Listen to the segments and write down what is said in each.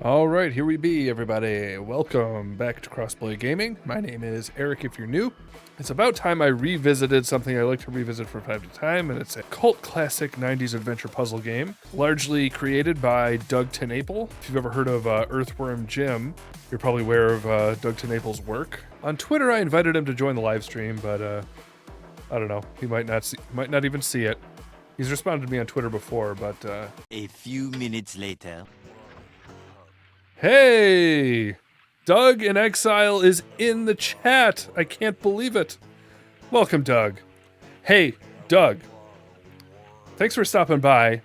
All right, here we be, everybody. Welcome back to Crossplay Gaming. My name is Eric if you're new. It's about time I revisited something I like to revisit from time to time, and it's a cult classic 90s adventure puzzle game, largely created by Doug TenNapel. If you've ever heard of Earthworm Jim, you're probably aware of Doug TenNapel's work. On Twitter, I invited him to join the live stream, but I don't know. He might not even see it. He's responded to me on Twitter before, but A few minutes later. Hey! Doug in Exile is in the chat. I can't believe it. Welcome, Doug. Hey, Doug. Thanks for stopping by.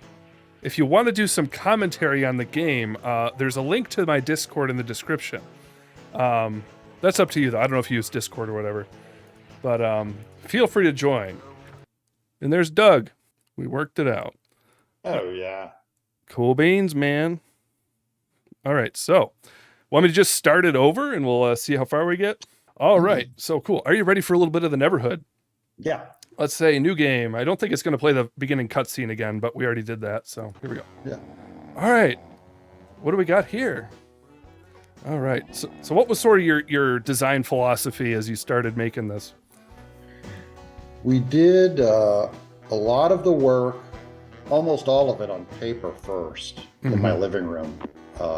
If you want to do some commentary on the game, there's a link to my Discord in the description. That's up to you, though. I don't know if you use Discord or whatever. But feel free to join. And there's Doug. We worked it out. Oh, yeah. Cool beans, man. All right, so want me to just start it over and we'll see how far we get? All right, so cool. Are you ready for a little bit of the Neverhood? Yeah. Let's say new game. I don't think it's going to play the beginning cutscene again, but we already did that, so here we go. Yeah. All right, what do we got here? All right, so what was sort of your design philosophy as you started making this? We did a lot of the work, almost all of it on paper first in my living room.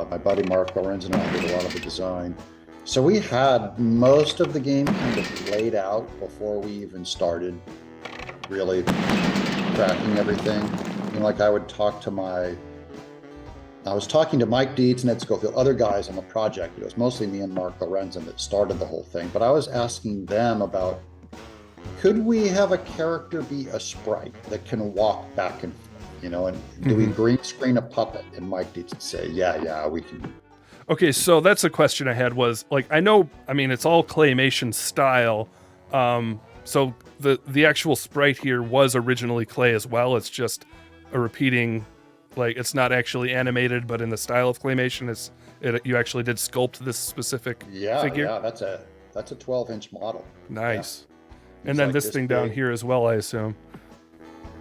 My buddy Mark Lorenzen and I did a lot of the design. So we had most of the game kind of laid out before we even started really tracking everything. Like I was talking to Mike Dietz and Ed Schofield, other guys on the project. It was mostly me and Mark Lorenzen that started the whole thing. But I was asking them about, could we have a character be a sprite that can walk back and forth? And do we green screen a puppet? And Mike Dietz would say, yeah, we can. Okay, so that's a question I had was, it's all claymation style. So the actual sprite here was originally clay as well. It's just a repeating, it's not actually animated, but in the style of claymation, you actually did sculpt this specific figure? Yeah, that's a 12-inch model. Nice. Yeah. And then this thing down here as well, I assume.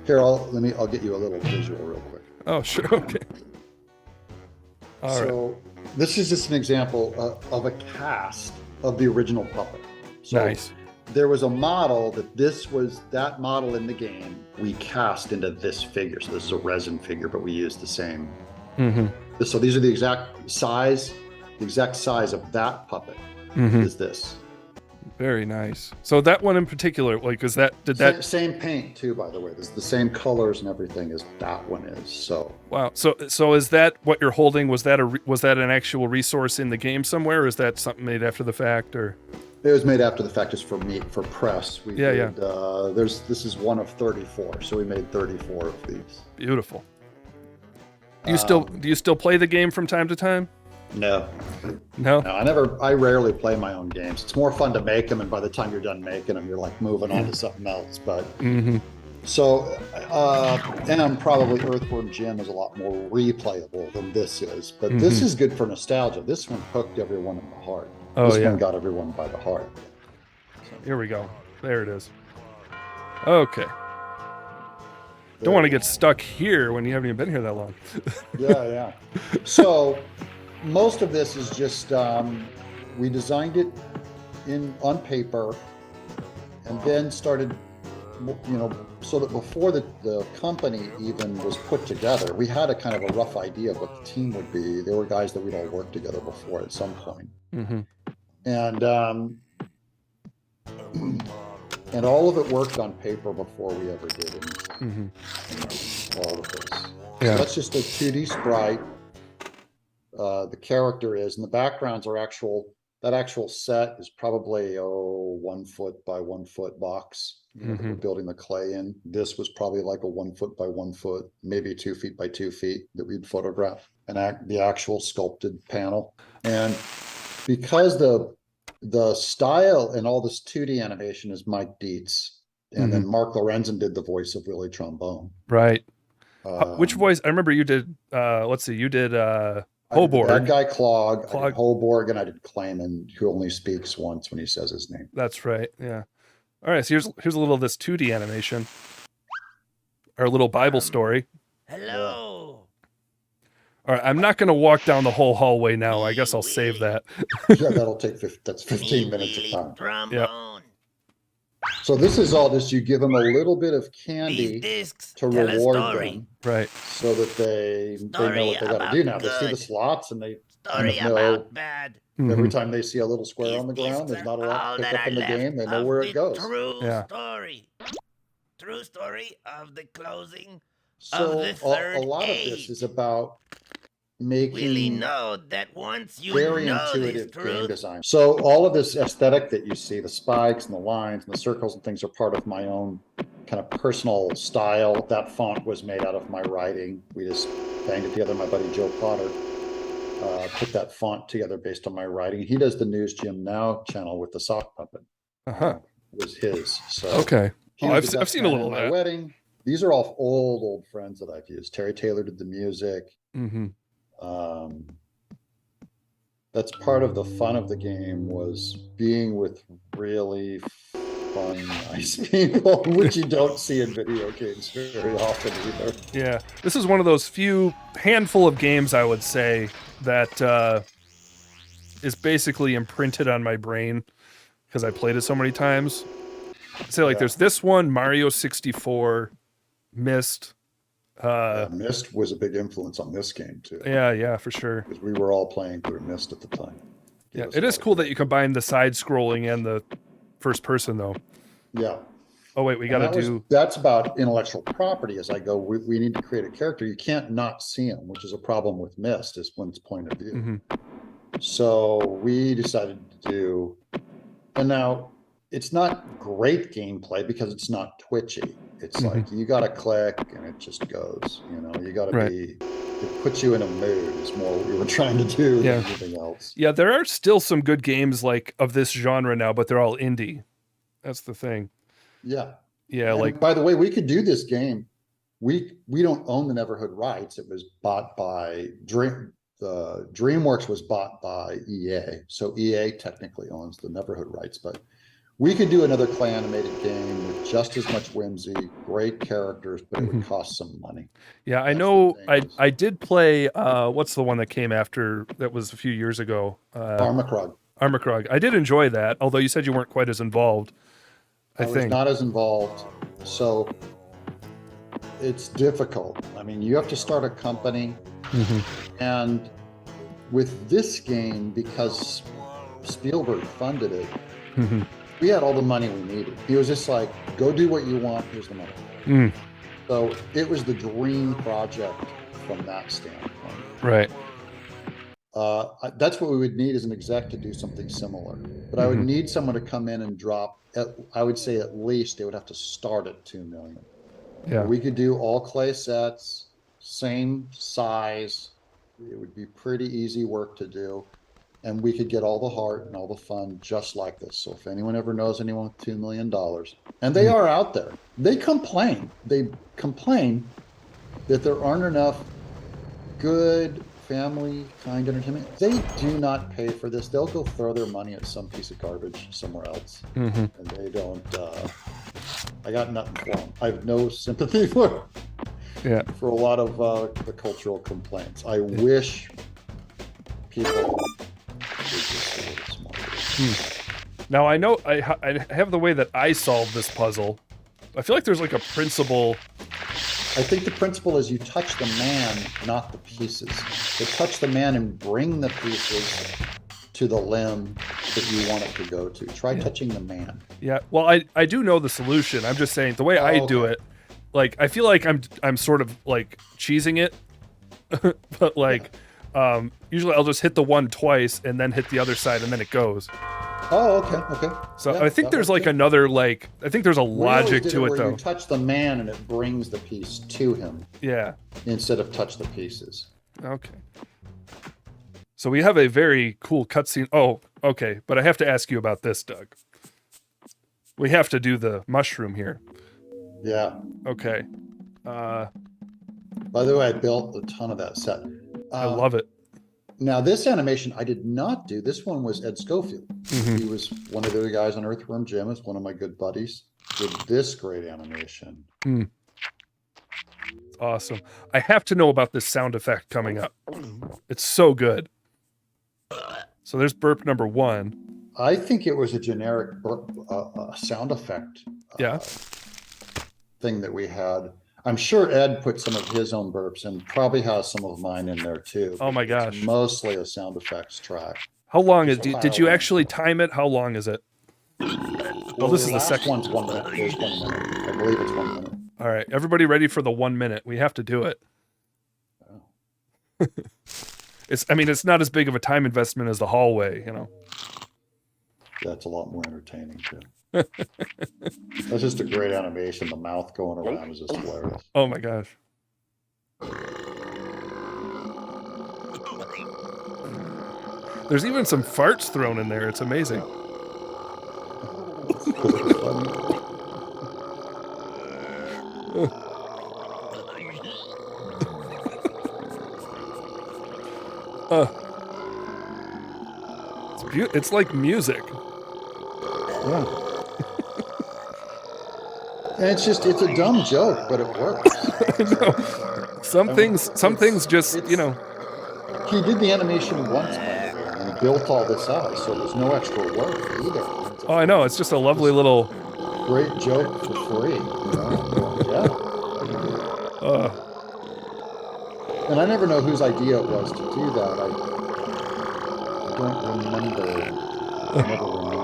Here, I'll get you a little visual real quick. Oh, sure, okay. So this is just an example of a cast of the original puppet. So nice. There was a model that model in the game we cast into this figure. So this is a resin figure, but we used the same. So these are the exact size of that puppet is this. Very nice. So that one in particular, same paint too, by the way. There's the same colors and everything as that one is. So wow. So is that what you're holding? Was that an actual resource in the game somewhere, or is that something made after the fact, or? It was made after the fact, just for press. Yeah. This is one of 34, so we made 34 of these. Beautiful. Do you still play the game from time to time? No. I rarely play my own games. It's more fun to make them, and by the time you're done making them, you're like moving on to something else. But so, and probably Earthworm Jim is a lot more replayable than this is. But this is good for nostalgia. This one hooked everyone in the heart. This one got everyone by the heart. So, here we go. There it is. Okay. Don't want to get stuck here when you haven't even been here that long. Yeah. So most of this is just we designed it on paper, and then started, so that before the company even was put together, we had a kind of a rough idea of what the team would be. There were guys that we'd all worked together before at some point. And all of it worked on paper before we ever did anything. All of this. Yeah. So that's just a 2D sprite. The character is, and the backgrounds are that actual set is probably 1 foot by 1 foot box that we're building the clay in. This was probably like a 1 foot by 1 foot, maybe 2 feet by 2 feet that we'd photograph, and the actual sculpted panel. And because the style and all this 2D animation is Mike Dietz, and then Mark Lorenzen did the voice of Willie Trombone. Right. Which voice? I remember you did. You did Hoborg. That guy Clog. I did Hoborg, and I did Clayman, who only speaks once when he says his name. That's right. Yeah. All right. So here's a little of this 2D animation. Our little Bible story. Hello. All right, I'm not going to walk down the whole hallway now. I guess I'll save that. Yeah, that'll take that's 15 minutes of time. Yep. So this is all just you give them a little bit of candy to reward them, Right. so that they know what they got to do now. They see the slots and they kind of know every time they see a little square on the ground, there's not a lot to pick up in the game. They know where it goes. True story of the closing. So a lot of this is about making very intuitive game design. So all of this aesthetic that you see, the spikes and the lines and the circles and things, are part of my own kind of personal style. That font was made out of my writing. We just banged it together. My buddy Joe Potter put that font together based on my writing. He does the News Gym Now channel with the sock puppet. Was his. So okay. Oh, I've seen a little of my that. wedding. These are all old friends that I've used. Terry Taylor did the music. That's part of the fun of the game, was being with really fun, nice people, which you don't see in video games very often either. Yeah, this is one of those few handful of games, I would say, that is basically imprinted on my brain because I played it so many times. Say like there's this one, Mario 64, Myst. Myst was a big influence on this game too. Yeah, for sure. Because we were all playing through Myst at the time. Yeah, it is cool that you combine the side scrolling and the first person though. Yeah. Oh wait, we got to do. That's about intellectual property. As I go, we need to create a character. You can't not see him, which is a problem with Myst, is when it's point of view. So we decided to do, and now it's not great gameplay because it's not twitchy. It's like you got to click and it just goes. You know, you got to be. It puts you in a mood. Is more what we were trying to do than anything else. Yeah, there are still some good games like of this genre now, but they're all indie. That's the thing. Yeah. Yeah. And like, by the way, we could do this game. We don't own the Neverhood rights. It was bought by DreamWorks was bought by EA. So EA technically owns the Neverhood rights, but we could do another Clay animated game with just as much whimsy, great characters, but it would cost some money. Yeah, I know. I did play. What's the one that came after? That was a few years ago. Armacrog. I did enjoy that, although you said you weren't quite as involved. I think was not as involved, so it's difficult. I mean, you have to start a company, and with this game, because Spielberg funded it. We had all the money we needed. He was just like, go do what you want, here's the money. So it was the dream project from that standpoint. Right. That's what we would need as an exec to do something similar. But I would need someone to come in and drop, I would say at least they would have to start at 2 million. Yeah. We could do all clay sets, same size. It would be pretty easy work to do. And we could get all the heart and all the fun just like this. So if anyone ever knows anyone with $2 million, and they are out there, they complain. They complain that there aren't enough good family kind entertainment. They do not pay for this. They'll go throw their money at some piece of garbage somewhere else. And they don't, I got nothing for them. I have no sympathy for a lot of the cultural complaints. I wish people... Now I know I have the way that I solve this puzzle. I feel like there's like a principle. I think the principle is you touch the man, not the pieces. You touch the man and bring the pieces to the limb that you want it to go to. Try touching the man. Yeah. Well, I do know the solution. I'm just saying the way I do it. Like I feel like I'm sort of like cheesing it, but like. Usually I'll just hit the one twice and then hit the other side and then it goes. Oh, okay. So yeah, I think there's like another, like, I think there's a logic to it though. You touch the man and it brings the piece to him. Yeah. Instead of touch the pieces. Okay. So we have a very cool cutscene. Oh, okay. But I have to ask you about this, Doug. We have to do the mushroom here. Yeah. Okay. By the way, I built a ton of that set. I love it. Now, this animation I did not do. This one was Ed Schofield. He was one of the other guys on Earthworm Jim. Is one of my good buddies. Did this great animation. The That's awesome. I have to know about this sound effect coming up. It's so good. So there's burp number 1. I think it was a generic burp, sound effect Yeah. thing that we had. I'm sure Ed put some of his own burps and probably has some of mine in there too. Oh my It's gosh. mostly a sound effects track. How long It's is did you actually time it? How long is it? Well, this is the the last second one's 1 minute. There's 1 minute. I believe it's 1 minute. All right, everybody ready for the 1 minute? We have to do it. Oh. It's not as big of a time investment as the hallway, you know. That's a lot more entertaining too. That's just a great animation. The mouth going around is just hilarious. Oh my gosh. There's even some farts thrown in there. It's amazing. Because it was funny. It's like music. Yeah. And it's a dumb joke, but it works. Some things just, you know. He did the animation once, by the way, and he built all this out, so there's no extra work either. Oh, I know. It's just a lovely little great joke for free. You know? Yeah. And I never know whose idea it was to do that. I don't remember. I never remember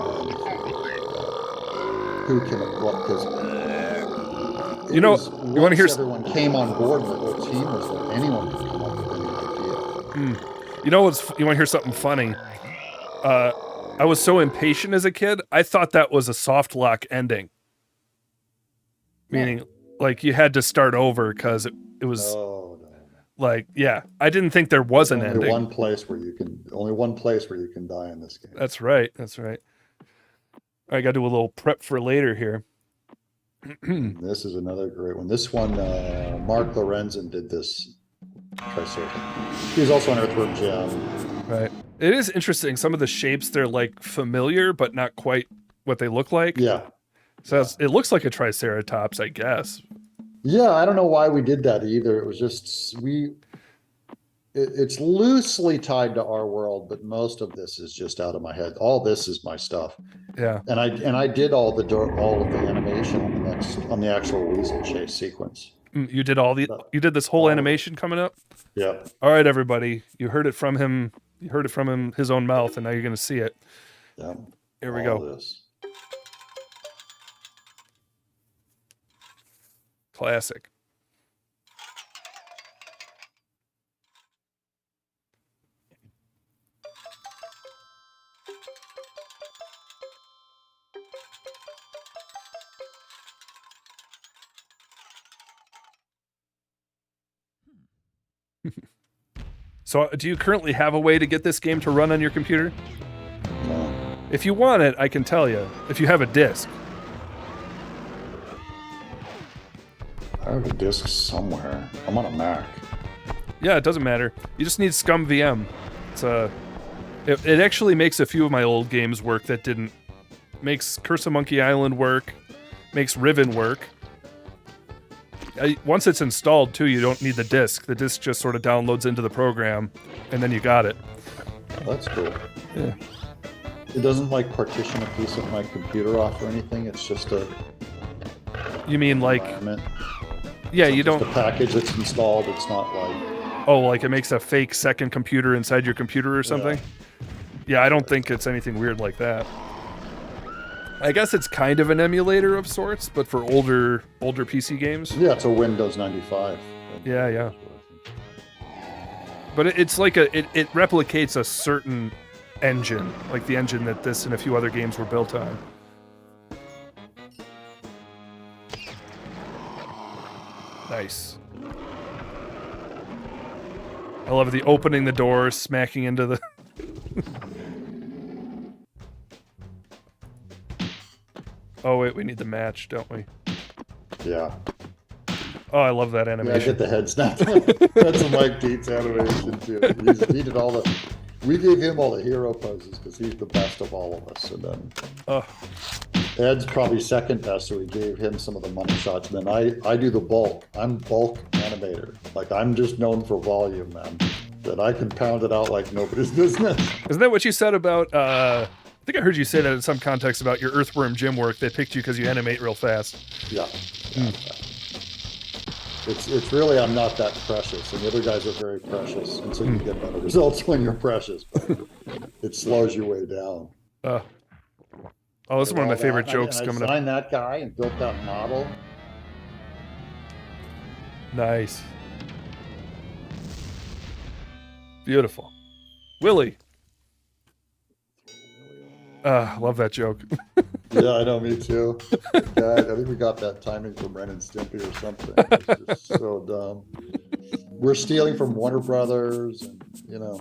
who came up what because you want to hear everyone came on board. The whole team was like anyone could come up with any idea. You want to hear something funny? I was so impatient as a kid. I thought that was a soft lock ending, meaning like you had to start over because it was. Oh, no. Like, yeah, I didn't think there was an ending. Only one place where you can die in this game. That's right. I got to do a little prep for later here. This is another great one. This one, Mark Lorenzen did this. He was also on Earthworm Jim. Right. It is interesting. Some of the shapes, they're like familiar, but not quite what they look like. Yeah. So it looks like a Triceratops, I guess. Yeah, I don't know why we did that either. It was just it's loosely tied to our world, but most of this is just out of my head. All this is my stuff. Yeah. And I did all of the animation on the actual weasel chase sequence. You did this whole animation coming up? Yeah. All right, everybody. You heard it from him. You heard it from him, his own mouth, and now you're going to see it. Yeah. Here we go. This. Classic. So, do you currently have a way to get this game to run on your computer? No. If you want it, I can tell you. If you have a disc. I have a disc somewhere. I'm on a Mac. Yeah, it doesn't matter. You just need Scum VM. It actually makes a few of my old games work that didn't. Makes Curse of Monkey Island work. Makes Riven work. Once it's installed, too, you don't need the disc. The disc just sort of downloads into the program, and then you got it. Oh, that's cool. Yeah. It doesn't like partition a piece of my computer off or anything. It's just a. You mean like? Environment. Yeah, so you don't. The package that's installed. It's not like. Oh, like it makes a fake second computer inside your computer or something? Yeah, I don't think it's anything weird like that. I guess it's kind of an emulator of sorts, but for older PC games. Yeah, it's a Windows 95. Yeah. But it's like it replicates a certain engine, like the engine that this and a few other games were built on. Nice. I love the opening the door, smacking into the... Oh, wait, we need the match, don't we? Yeah. Oh, I love that animation. Yeah, I get the head snap. That's a Mike Dietz animation, too. He did all the... We gave him all the hero poses because he's the best of all of us. And then... Ed's probably second best, so we gave him some of the money shots. And then I do the bulk. I'm bulk animator. Like, I'm just known for volume, man. That I can pound it out like nobody's business. Isn't that what you said about, I think I heard you say that in some context about your Earthworm Jim work. They picked you because you animate real fast. Yeah. It's really, I'm not that precious, and the other guys are very precious, and so you get better results when you're precious, but it slows you way down. Oh, this is one of my favorite jokes coming up. I designed that guy and built that model. Nice. Beautiful. Willie. Love that joke. Yeah, I know, me too. God, I think we got that timing from Ren and Stimpy or something. It's just so dumb. We're stealing from Warner Brothers, and you know.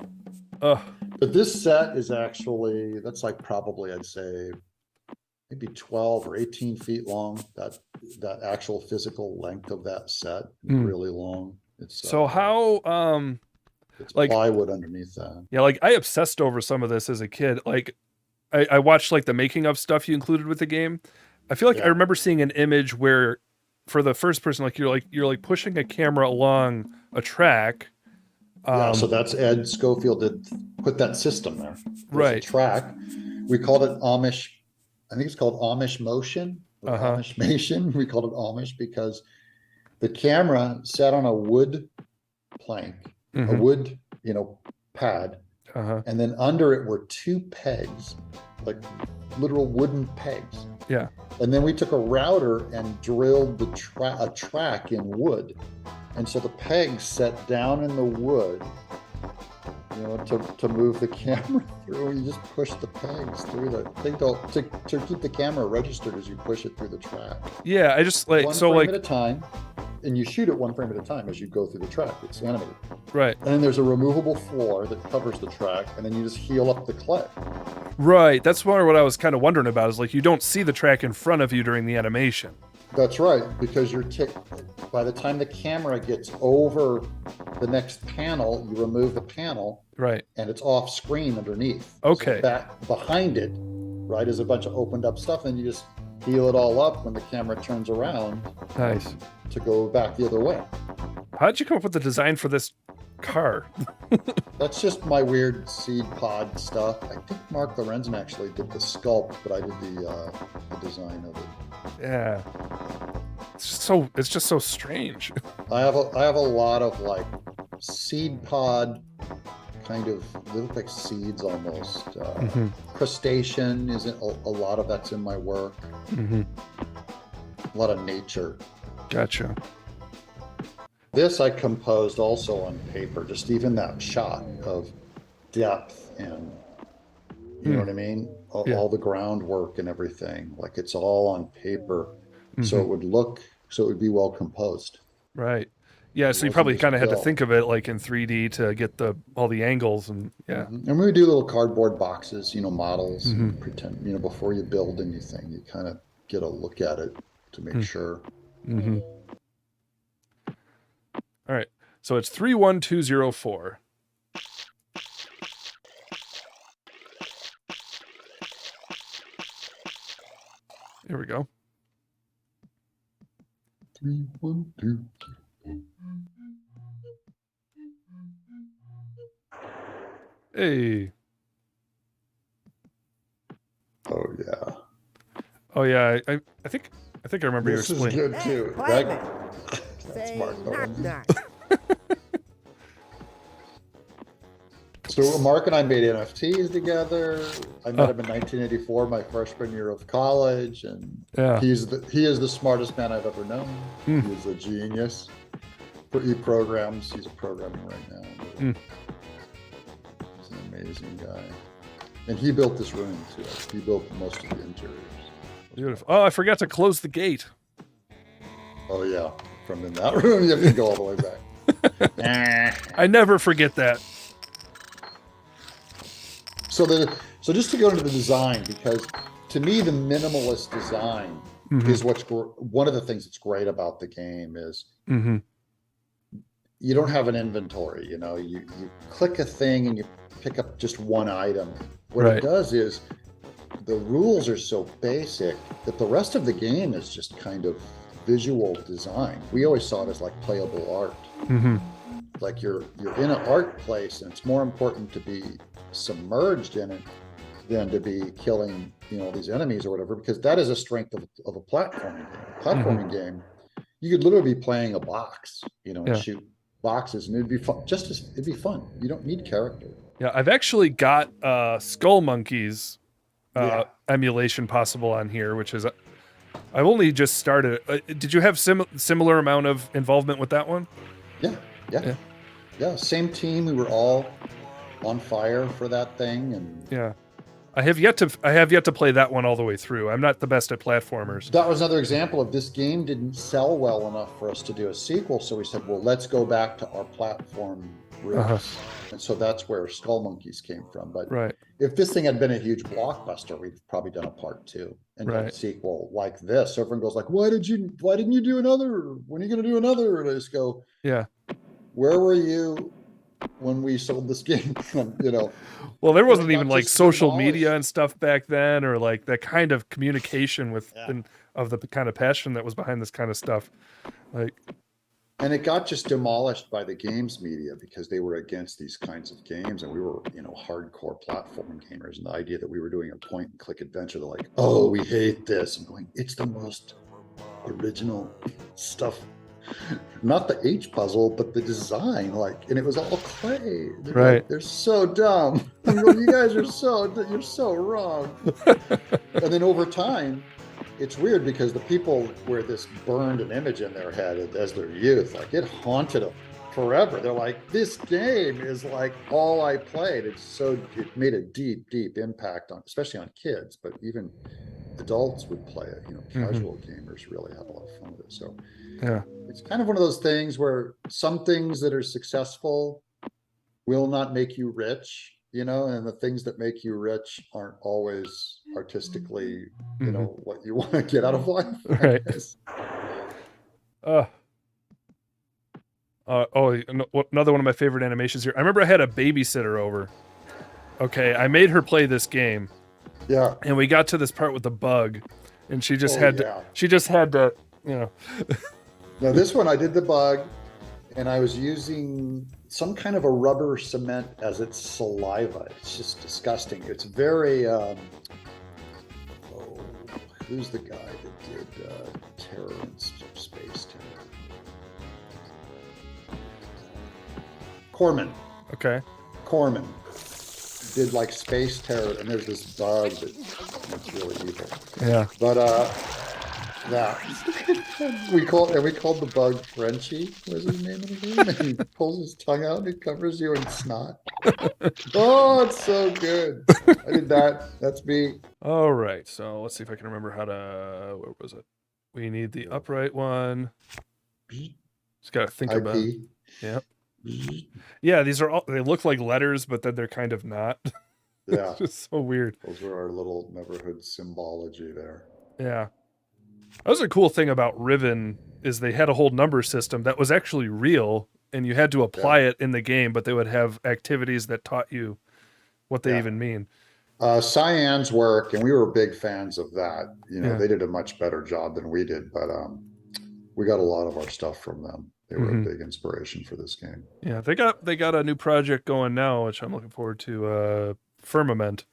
But this set is actually, that's like probably, I'd say, maybe 12 or 18 feet long. That actual physical length of that set is really long. It's so how it's like plywood underneath that. Yeah, like I obsessed over some of this as a kid. Like I watched like the making of stuff you included with the game. I feel like I remember seeing an image where for the first person, like you're pushing a camera along a track. Yeah, so that's Ed Schofield did put that system there. There's a track. We called it Amish. I think it's called Amish motion or Amishmation. We called it Amish because the camera sat on a wood plank, a wood, pad. And then under it were two pegs, like literal wooden pegs. Yeah. And then we took a router and drilled a track in wood. And so the pegs set down in the wood, to move the camera through. You just push the pegs through the thing to keep the camera registered as you push it through the track. Yeah, I just one frame at a time. And you shoot it one frame at a time as you go through the track. It's animated. Right. And then there's a removable floor that covers the track, and then you just heal up the clay. Right. That's more what I was kind of wondering about, is like you don't see the track in front of you during the animation. That's right, because by the time the camera gets over the next panel, you remove the panel. Right. And it's off screen underneath. Okay. So back behind it, right, is a bunch of opened up stuff, and you just heal it all up when the camera turns around. Nice. To go back the other way. How'd you come up with the design for this car? That's just my weird seed pod stuff. I think Mark Lorenzen actually did the sculpt, but I did the design of it. Yeah. It's just so strange. I have a lot of like seed pod kind of, they look like seeds almost. Crustacean isn't a lot of that's in my work. A lot of nature. Gotcha. This I composed also on paper, just even that shot of depth and, you know what I mean? All the groundwork and everything, like it's all on paper. So it would be well composed. Right. Yeah, so you probably kind of had to think of it like in 3D to get all the angles and And we would do little cardboard boxes, models, and pretend, before you build anything, you kind of get a look at it to make sure. All right, so it's 31204. Here we go. 312. Hey. Oh yeah. I think I remember you explaining. This is good too. That's Mark. So Mark and I made NFTs together. I met him in 1984, my freshman year of college, and he is the smartest man I've ever known. He's a genius. He programs. He's a programmer right now. He's an amazing guy, and he built this room too. He built most of the interiors. Beautiful. Oh, I forgot to close the gate. Oh yeah, from in that room you have to go all the way back. I never forget that. So just to go into the design, because to me the minimalist design is one of the things that's great about the game is you don't have an inventory. You click a thing and you pick up just one item. What it does is the rules are so basic that the rest of the game is just kind of visual design. We always saw it as like playable art. Mm-hmm. Like you're in an art place, and it's more important to be submerged in it than to be killing, these enemies or whatever, because that is a strength of a platforming game. A platforming game, you could literally be playing a box, and shoot boxes, and it'd be fun. It'd be fun. You don't need character. Yeah, I've actually got Skull Monkeys Yeah. emulation possible on here, which is I've only just started. Did you have similar amount of involvement with that one? Yeah. Same team. We were all on fire for that thing, and yeah. I have yet to play that one all the way through. I'm not the best at platformers. That was another example of this game didn't sell well enough for us to do a sequel. So we said, well, let's go back to our platform roots. And so that's where Skull Monkeys came from. But if this thing had been a huge blockbuster, we'd probably done a part 2 and done a sequel like this. So everyone goes like, why didn't you do another? When are you going to do another? And I just go, where were you when we sold this game? Well, there wasn't even like social media and stuff back then, or like that kind of communication of the kind of passion that was behind this kind of stuff. And it got just demolished by the games media because they were against these kinds of games, and we were, hardcore platforming gamers. And the idea that we were doing a point and click adventure, they're like, oh, we hate this. I'm going, it's the most original stuff. Not the H puzzle, but the design, and it was all clay. They're so dumb. I'm going, you guys are you're so wrong. And then over time, it's weird because the people where this burned an image in their head as their youth, it haunted them forever. They're like, this game is like all I played. It made a deep, deep impact especially on kids, but even adults would play it. Casual gamers really had a lot of fun with it. So it's kind of one of those things where some things that are successful will not make you rich, and the things that make you rich aren't always artistically, what you want to get out of life. Right. Another one of my favorite animations here. I remember I had a babysitter over. Okay, I made her play this game. Yeah. And we got to this part with the bug, and she just had to. Now this one I did the bug, and I was using some kind of a rubber cement as its saliva. It's just disgusting. It's very who's the guy that did Terror and Space Terror? Corman. Okay. Corman did like Space Terror, and there's this bug that's really evil. Yeah. But we called the bug Frenchie. What's his name in the game? And he pulls his tongue out and he covers you in snot. Oh, it's so good. I did that. That's me. All right. So let's see if I can remember how to. Where was it? We need the upright one. Just gotta think about it. Yep. Yeah, these are all. They look like letters, but then they're kind of not. Yeah. It's just so weird. Those are our little Neverhood symbology there. Yeah. That was a cool thing about Riven is they had a whole number system that was actually real, and you had to apply it in the game, but they would have activities that taught you what they even mean. Cyan's work, and we were big fans of that. They did a much better job than we did, but we got a lot of our stuff from them. They were a big inspiration for this game. Yeah, they got a new project going now, which I'm looking forward to. Firmament.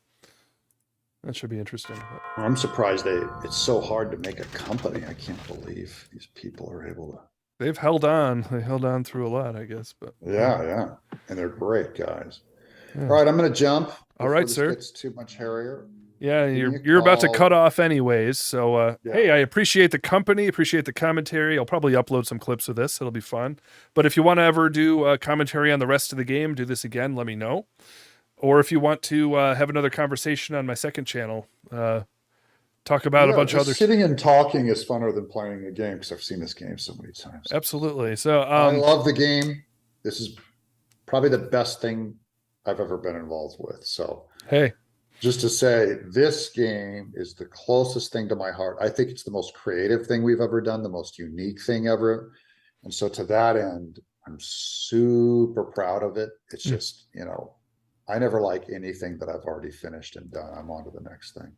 That should be interesting. I'm surprised it's so hard to make a company. I can't believe these people are able to. They've held on. They held on through a lot, I guess. But yeah, and they're great guys. Yeah. All right, I'm going to jump. All right, sir. It's too much hairier. Yeah, you're about to cut off anyways. So, hey, I appreciate the company, appreciate the commentary. I'll probably upload some clips of this. It'll be fun. But if you want to ever do commentary on the rest of the game, do this again, let me know. Or if you want to have another conversation on my second channel, talk about a bunch of other. Sitting and talking is funner than playing a game because I've seen this game so many times. Absolutely. So I love the game. This is probably the best thing I've ever been involved with. So hey, just to say, this game is the closest thing to my heart. I think it's the most creative thing we've ever done, the most unique thing ever. And so to that end, I'm super proud of it. It's just, I never like anything that I've already finished and done. I'm on to the next thing.